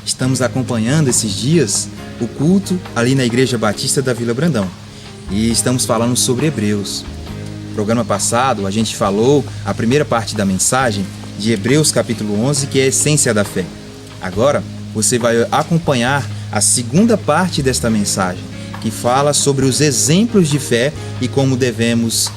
Estamos acompanhando esses dias o culto ali na Igreja Batista da Vila Brandão e estamos falando sobre Hebreus. No programa passado a gente falou a primeira parte da mensagem de Hebreus capítulo 11, que é a essência da fé. Agora você vai acompanhar a segunda parte desta mensagem, que fala sobre os exemplos de fé e como devemos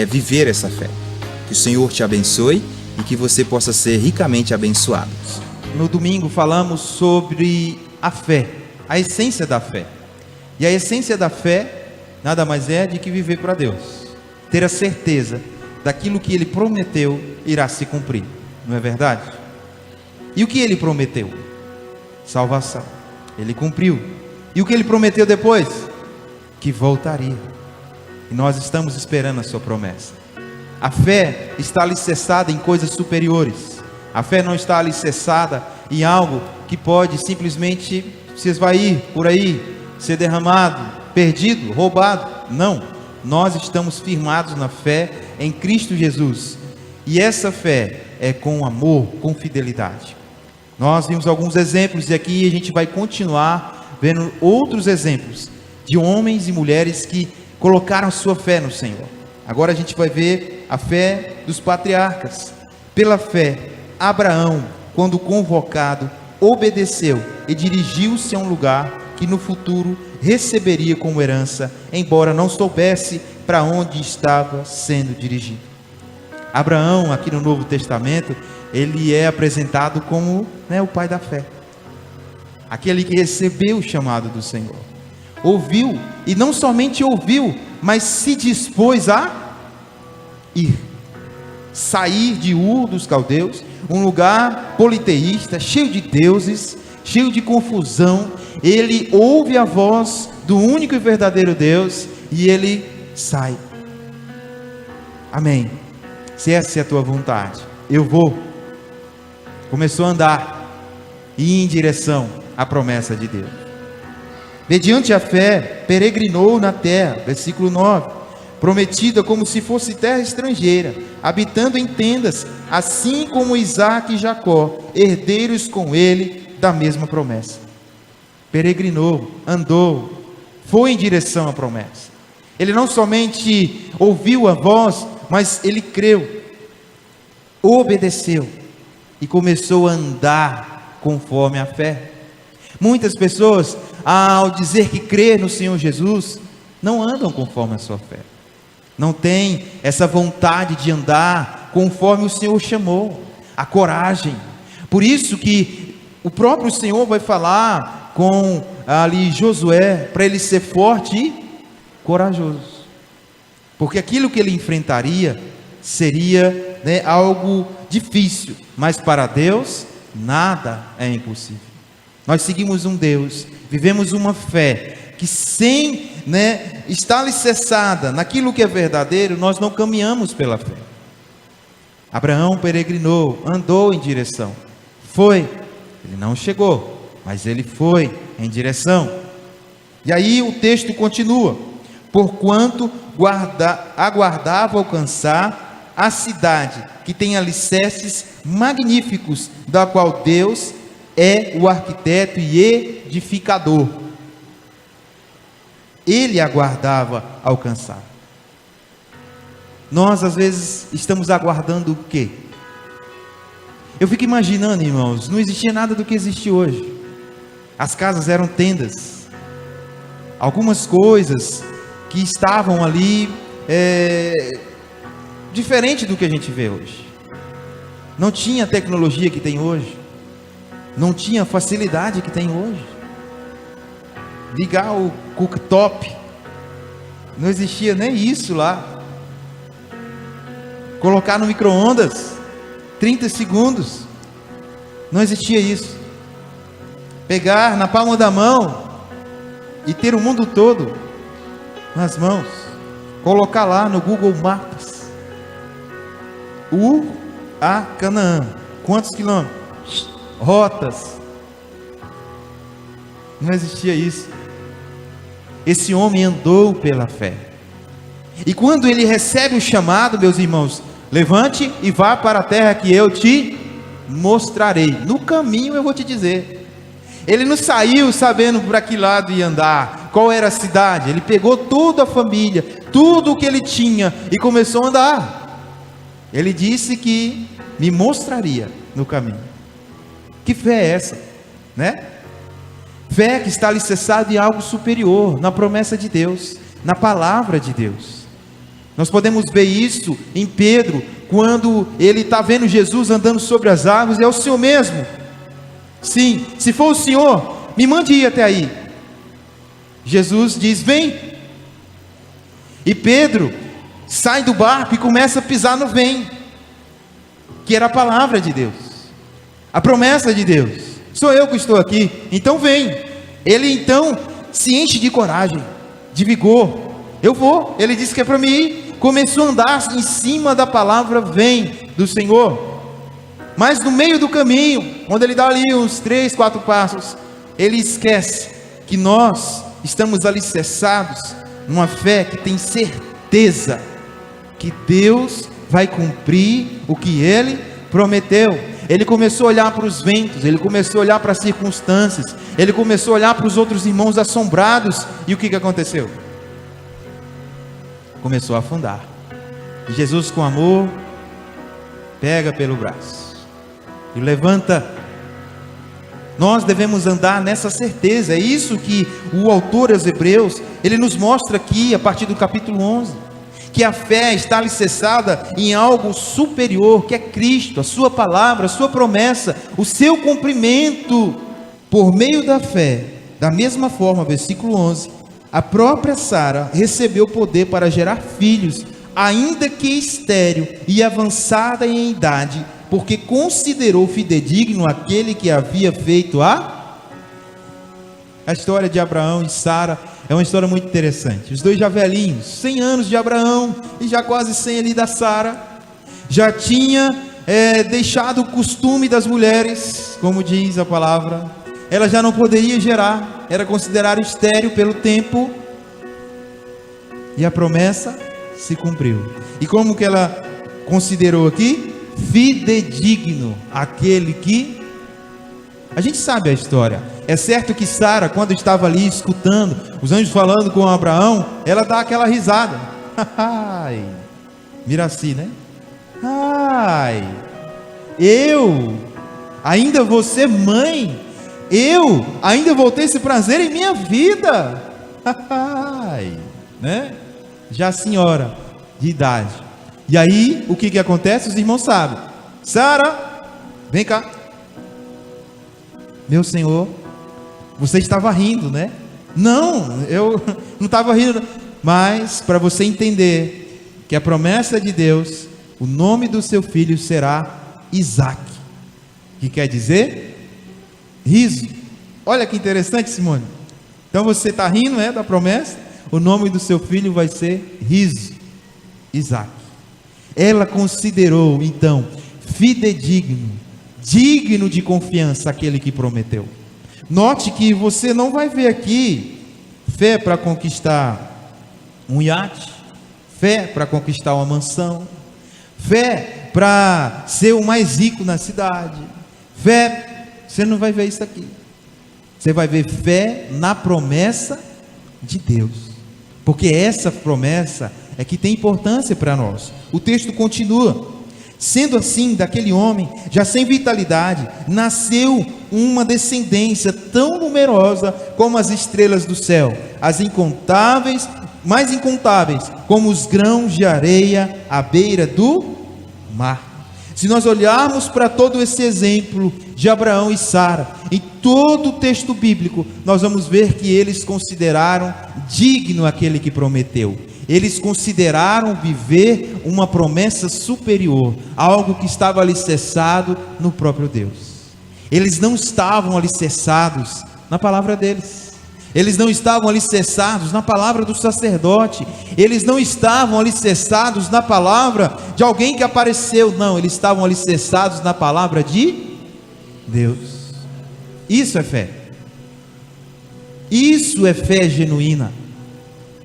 viver essa fé. Que o Senhor te abençoe e que você possa ser ricamente abençoado. No domingo falamos sobre a fé, a essência da fé. E a essência da fé nada mais é de que viver para Deus, ter a certeza daquilo que Ele prometeu irá se cumprir, não é verdade? E o que Ele prometeu? Salvação. Ele cumpriu. E o que Ele prometeu depois? Que voltaria. E nós estamos esperando a sua promessa. A fé está alicerçada em coisas superiores. A fé não está alicerçada em algo que pode simplesmente se esvair por aí, ser derramado, perdido, roubado. Não, nós estamos firmados na fé em Cristo Jesus. E essa fé é com amor, com fidelidade. Nós vimos alguns exemplos e aqui a gente vai continuar vendo outros exemplos de homens e mulheres que colocaram sua fé no Senhor. Agora a gente vai ver a fé dos patriarcas. Pela fé, Abraão, quando convocado, obedeceu e dirigiu-se a um lugar que no futuro receberia como herança, embora não soubesse para onde estava sendo dirigido. Abraão, aqui no Novo Testamento, ele é apresentado como o pai da fé. Aquele que recebeu o chamado do Senhor. Ouviu, e não somente ouviu, mas se dispôs a ir. Sair de Ur dos Caldeus, um lugar politeísta, cheio de deuses, cheio de confusão. Ele ouve a voz do único e verdadeiro Deus e ele sai. Amém. Se essa é a tua vontade, eu vou. Começou a andar e ir em direção à promessa de Deus. Mediante a fé, peregrinou na terra, versículo 9, prometida como se fosse terra estrangeira, habitando em tendas, assim como Isaque e Jacó, herdeiros com ele da mesma promessa. Peregrinou, andou, foi em direção à promessa. Ele não somente ouviu a voz, mas ele creu, obedeceu e começou a andar conforme a fé. Muitas pessoas, ao dizer que crê no Senhor Jesus, não andam conforme a sua fé. Não tem essa vontade de andar conforme o Senhor chamou, a coragem. Por isso que o próprio Senhor vai falar com ali Josué, para ele ser forte e corajoso. Porque aquilo que ele enfrentaria seria algo difícil, mas para Deus nada é impossível. Nós seguimos um Deus, vivemos uma fé que sem está alicerçada naquilo que é verdadeiro, nós não caminhamos pela fé. Abraão peregrinou, andou em direção, foi, ele não chegou, mas ele foi em direção. E aí o texto continua: porquanto aguardava alcançar a cidade que tem alicerces magníficos, da qual Deus é o arquiteto e edificador. Ele aguardava alcançar. Nós às vezes estamos aguardando o quê? Eu fico imaginando, irmãos, não existia nada do que existe hoje. As casas eram tendas. Algumas coisas que estavam ali diferente do que a gente vê hoje. Não tinha a tecnologia que tem hoje. Não tinha a facilidade que tem hoje. Ligar o cooktop, não existia nem isso lá. Colocar no micro-ondas 30 segundos, não existia isso. Pegar na palma da mão e ter o mundo todo nas mãos. Colocar lá no Google Maps a Canaã, quantos quilômetros, rotas. Não existia isso. Esse homem andou pela fé. E quando ele recebe o chamado, meus irmãos, levante e vá para a terra que eu te mostrarei. No caminho eu vou te dizer. Ele não saiu sabendo para que lado ia andar, qual era a cidade. Ele pegou toda a família, tudo o que ele tinha e começou a andar. Ele disse que me mostraria no caminho. Que fé é essa, né? Fé que está alicerçada em algo superior, na promessa de Deus, na palavra de Deus. Nós podemos ver isso em Pedro, quando ele está vendo Jesus andando sobre as águas. É o Senhor mesmo? Sim, se for o Senhor, me mande ir até aí. Jesus diz: vem. E Pedro sai do barco e começa a pisar no vem, que era a palavra de Deus, a promessa de Deus. Sou eu que estou aqui, então vem. Ele então se enche de coragem, de vigor. Eu vou, ele disse que é para mim ir. Começou a andar em cima da palavra vem do Senhor. Mas no meio do caminho, quando ele dá ali uns 3, 4 passos, ele esquece que nós estamos alicerçados numa fé que tem certeza que Deus vai cumprir o que ele prometeu. Ele começou a olhar para os ventos, ele começou a olhar para as circunstâncias, ele começou a olhar para os outros irmãos assombrados. E o que aconteceu? Começou a afundar. E Jesus, com amor, pega pelo braço e levanta. Nós devemos andar nessa certeza. É isso que o autor aos Hebreus, ele nos mostra aqui, a partir do capítulo 11, que a fé está alicerçada em algo superior, que é Cristo, a sua palavra, a sua promessa, o seu cumprimento. Por meio da fé, da mesma forma, versículo 11, a própria Sara recebeu poder para gerar filhos, ainda que estéril e avançada em idade, porque considerou fidedigno aquele que havia feito a história de Abraão e Sara. É uma história muito interessante. Os dois já velhinhos, 100 anos de Abraão e já quase 100 ali da Sara, já tinha deixado o costume das mulheres, como diz a palavra. Ela já não poderia gerar, era considerada estéril pelo tempo, e a promessa se cumpriu. E como que ela considerou aqui? Fidedigno aquele que... A gente sabe a história. É certo que Sara, quando estava ali escutando os anjos falando com Abraão, ela dá aquela risada. Ai, Miraci, né? Ai, eu ainda vou ser mãe, eu ainda vou ter esse prazer em minha vida. Ai, né? Já a senhora de idade. E aí, o que acontece? Os irmãos sabem. Sara, vem cá. Meu Senhor, você estava rindo, né? Não, eu não estava rindo. Mas, para você entender que a promessa de Deus, o nome do seu filho será Isaac. Que quer dizer? Riso. Olha que interessante, Simone. Então você está rindo, né, da promessa? O nome do seu filho vai ser Riso, Isaac. Ela considerou, então, fidedigno, digno de confiança aquele que prometeu. Note que você não vai ver aqui fé para conquistar um iate, fé para conquistar uma mansão, fé para ser o mais rico na cidade, fé, você não vai ver isso aqui. Você vai ver fé na promessa de Deus, porque essa promessa é que tem importância para nós. O texto continua: sendo assim, daquele homem, já sem vitalidade, nasceu uma descendência tão numerosa como as estrelas do céu, as incontáveis, mais incontáveis, como os grãos de areia à beira do mar. Se nós olharmos para todo esse exemplo de Abraão e Sara, em todo o texto bíblico, nós vamos ver que eles consideraram digno aquele que prometeu. Eles consideraram viver uma promessa superior, algo que estava alicerçado no próprio Deus. Eles não estavam alicerçados na palavra deles. Eles não estavam alicerçados na palavra do sacerdote. Eles não estavam alicerçados na palavra de alguém que apareceu. Não, eles estavam alicerçados na palavra de Deus. Isso é fé. Isso é fé genuína.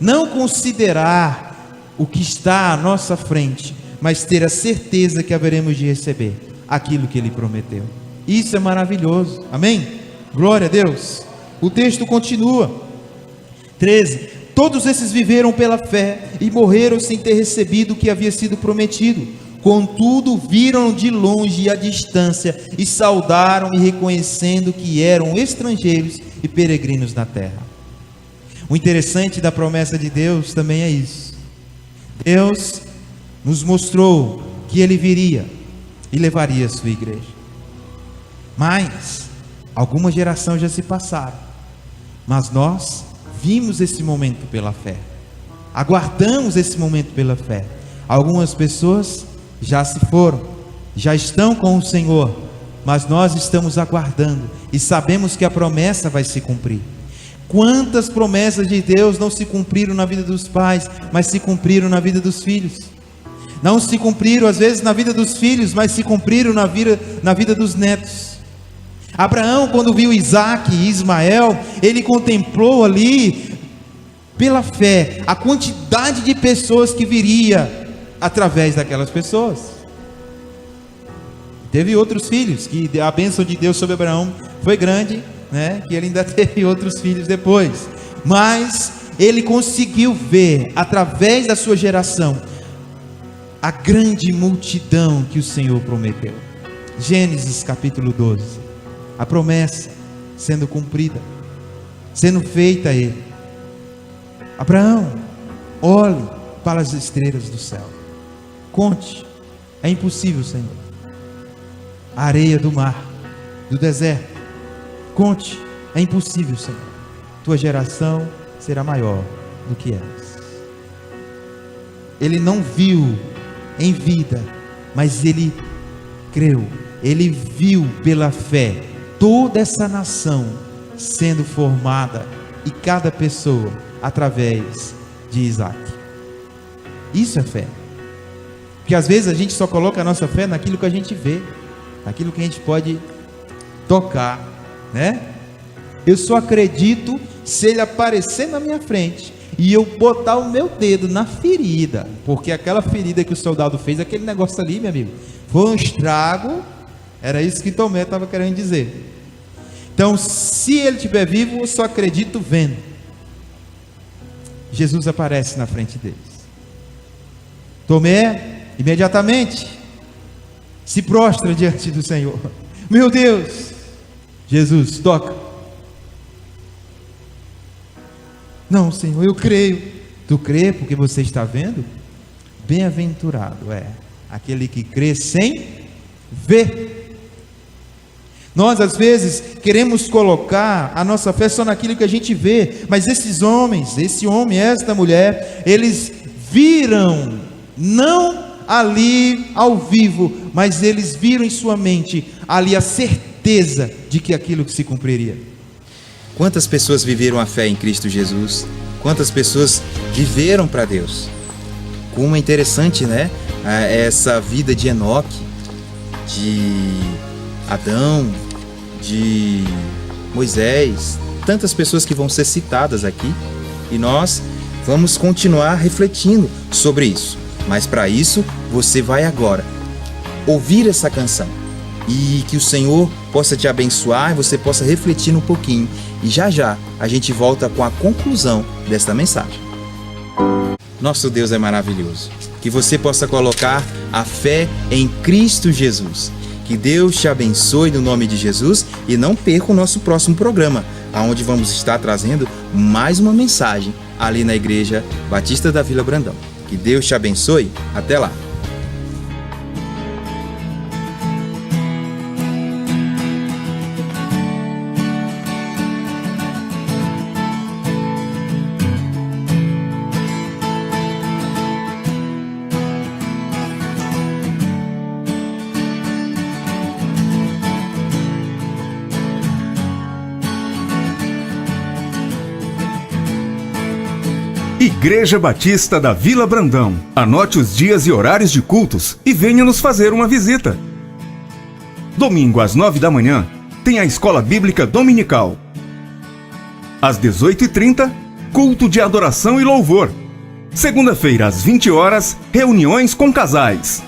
Não considerar o que está à nossa frente, mas ter a certeza que haveremos de receber aquilo que Ele prometeu. Isso é maravilhoso, amém? Glória a Deus. O texto continua. 13. Todos esses viveram pela fé e morreram sem ter recebido o que havia sido prometido. Contudo, viram de longe a distância e saudaram e reconhecendo que eram estrangeiros e peregrinos na terra. O interessante da promessa de Deus também é isso. Deus nos mostrou que Ele viria e levaria a sua igreja. Mas alguma geração já se passaram. Mas nós vimos esse momento pela fé. Aguardamos esse momento pela fé. Algumas pessoas já se foram, já estão com o Senhor, mas nós estamos aguardando e sabemos que a promessa vai se cumprir. Quantas promessas de Deus não se cumpriram na vida dos pais, mas se cumpriram na vida dos filhos? Não se cumpriram às vezes na vida dos filhos, mas se cumpriram na vida dos netos. Abraão, quando viu Isaac e Ismael, ele contemplou ali, pela fé, a quantidade de pessoas que viria através daquelas pessoas. Teve outros filhos, que a bênção de Deus sobre Abraão foi grande, né? Que ele ainda teve outros filhos depois. Mas ele conseguiu ver, através da sua geração, a grande multidão que o Senhor prometeu. Gênesis capítulo 12. A promessa sendo cumprida, sendo feita a ele. Abraão, olhe para as estrelas do céu. Conte. É impossível, Senhor. A areia do mar, do deserto. Conte. É impossível, Senhor. Tua geração será maior do que elas. Ele não viu em vida, mas ele creu. Ele viu pela fé toda essa nação sendo formada, e cada pessoa através de Isaac. Isso é fé. Porque às vezes a gente só coloca a nossa fé naquilo que a gente vê, naquilo que a gente pode tocar, né? Eu só acredito se ele aparecer na minha frente e eu botar o meu dedo na ferida, porque aquela ferida que o soldado fez, aquele negócio ali, meu amigo, foi um estrago. Era isso que Tomé estava querendo dizer. Então, se ele estiver vivo, eu só acredito vendo. Jesus aparece na frente deles. Tomé, imediatamente, se prostra diante do Senhor. Meu Deus! Jesus, toca. Não, Senhor, eu creio. Tu crê porque você está vendo? Bem-aventurado é aquele que crê sem ver. Nós às vezes queremos colocar a nossa fé só naquilo que a gente vê, mas esses homens, esse homem, esta mulher, eles viram, não ali ao vivo, mas eles viram em sua mente ali a certeza de que aquilo que se cumpriria. Quantas pessoas viveram a fé em Cristo Jesus? Quantas pessoas viveram para Deus? Como é interessante, né? Essa vida de Enoque, de Adão, de Moisés, tantas pessoas que vão ser citadas aqui, e nós vamos continuar refletindo sobre isso. Mas para isso, você vai agora ouvir essa canção, e que o Senhor possa te abençoar e você possa refletir um pouquinho, e já já a gente volta com a conclusão desta mensagem. Nosso Deus é maravilhoso, que você possa colocar a fé em Cristo Jesus. Que Deus te abençoe no nome de Jesus, e não perca o nosso próximo programa, onde vamos estar trazendo mais uma mensagem ali na Igreja Batista da Vila Brandão. Que Deus te abençoe. Até lá. Igreja Batista da Vila Brandão. Anote os dias e horários de cultos e venha nos fazer uma visita. Domingo às 9 da manhã tem a Escola Bíblica Dominical. Às 18h30, culto de adoração e louvor. Segunda-feira às 20 horas, reuniões com casais.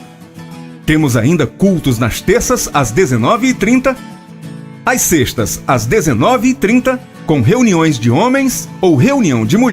Temos ainda cultos nas terças às 19h30 Às sextas, às 19h30, com reuniões de homens ou reunião de mulheres.